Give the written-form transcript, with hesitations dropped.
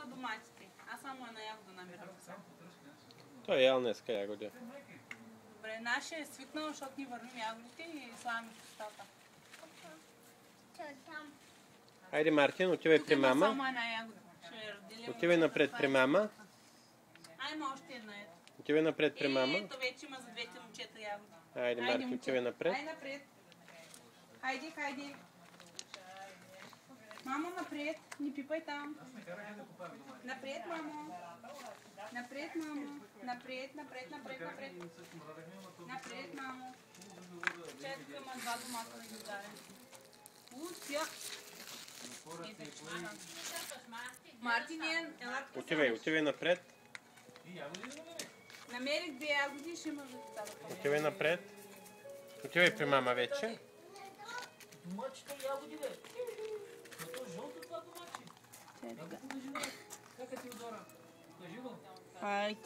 са доматите. Аз само една ягода намирам. Той е ял днеска ягоди. Добре, нашия е свикнал, защото ни вървим ягодите и слагаме в устата. Айде, Мартин, отивай при мама. Тук има само една ягода. Отивай напред при мама. Има още една ето. Отивай напред при мама. Ето вече има за двете момчета ягоди. Айде, Мартин, отивай напред. Айде напред. Хайде, хайде. Мамо, напред. Не пипай там. Напред, мамо. Напред, мамо. Напред, напред, напред, напред. Напред, мамо. Чай, тук има два домата да ги ударим. Тях. Мартин, ела тук. Отивай напред. Намерих две ягоди и ще има за децата. Отивай напред. Отивай при мама вече. Доматчета ягоди, бе. Като жълто това домачи. Как е ти удара? Кажи го. Хайде.